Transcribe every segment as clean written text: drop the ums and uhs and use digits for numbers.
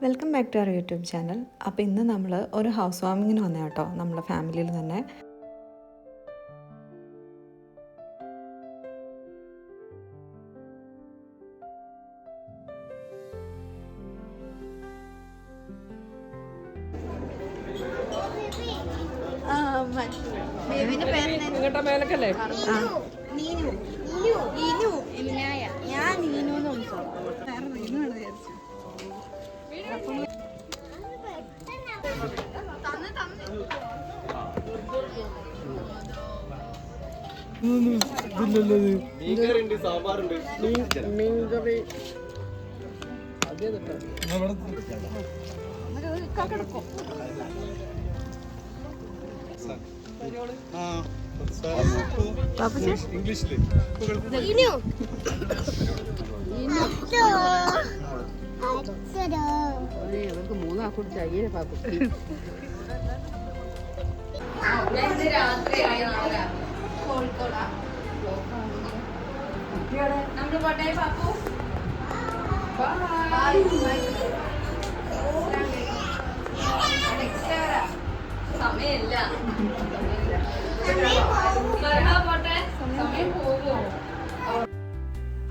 Welcome back to our YouTube channel. അപ്പോൾ ഇന്ന് നമ്മൾ ഒരു ഹൗസ് വാമിങ്ങിന് വന്നേ കേട്ടോ, നമ്മളെ ഫാമിലിയിൽ തന്നെ.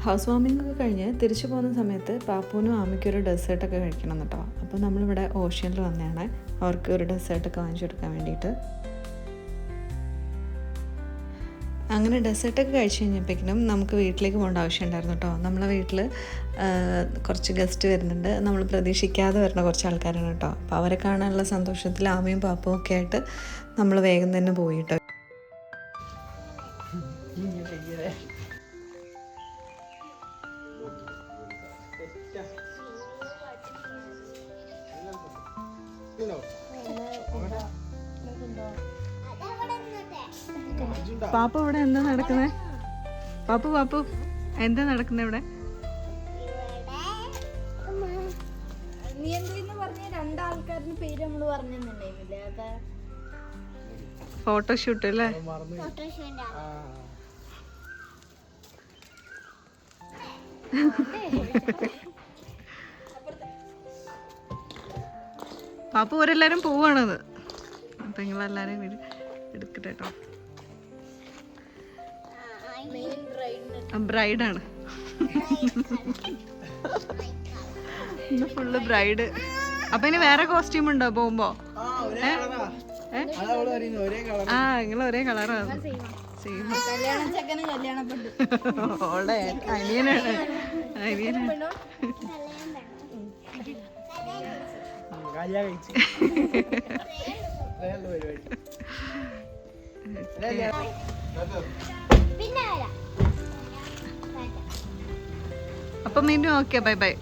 ഹൗസ് വാമിംഗ് ഒക്കെ കഴിഞ്ഞ് തിരിച്ചു പോകുന്ന സമയത്ത് പാപ്പുവിനും ആമയ്ക്കും ഒരു ഡെസേർട്ടൊക്കെ കഴിക്കണം കേട്ടോ. അപ്പോൾ നമ്മളിവിടെ ഓഷ്യനിൽ വന്നതാണ് അവർക്ക് ഒരു ഡെസേർട്ടൊക്കെ വാങ്ങിച്ചു കൊടുക്കാൻ വേണ്ടിയിട്ട്. അങ്ങനെ ഡെസേർട്ടൊക്കെ കഴിച്ച് കഴിഞ്ഞപ്പോഴേക്കും നമുക്ക് വീട്ടിലേക്ക് പോകേണ്ട ആവശ്യമുണ്ടായിരുന്നു കേട്ടോ. നമ്മളെ വീട്ടിൽ കുറച്ച് ഗസ്റ്റ് വരുന്നുണ്ട്, നമ്മൾ പ്രതീക്ഷിക്കാതെ വരുന്ന കുറച്ച് ആൾക്കാരാണ് കേട്ടോ. അപ്പോൾ അവരെ കാണാനുള്ള സന്തോഷത്തിൽ ആമയും പാപ്പവും ഒക്കെ ആയിട്ട് നമ്മൾ വേഗം തന്നെ പോയി കേട്ടോ. പാപ്പു ഇവിടെ എന്താ നടക്കുന്നേ? പാപ്പു പാപ്പു എന്താ നടക്കുന്നത് ഇവിടെ? ഫോട്ടോഷൂട്ട് അല്ലേ? പാപ്പു ഒരെല്ലാരും പോവാണത്. അപ്പൊ നിങ്ങളെല്ലാരും എടുക്കട്ടെ കേട്ടോ. ബ്രൈഡാണ് ഇന്ന് ഫുള്ള് ബ്രൈഡ്. അപ്പൊ ഇനി വേറെ കോസ്റ്റ്യൂം ഉണ്ടോ പോകുമ്പോ? ആ നിങ്ങൾ ഒരേ കളറാണ്. ഓളെ അനിയനാണ് അനിയനാണ്. അപ്പം വീണ്ടും ഓക്കെ, ബൈ ബൈ.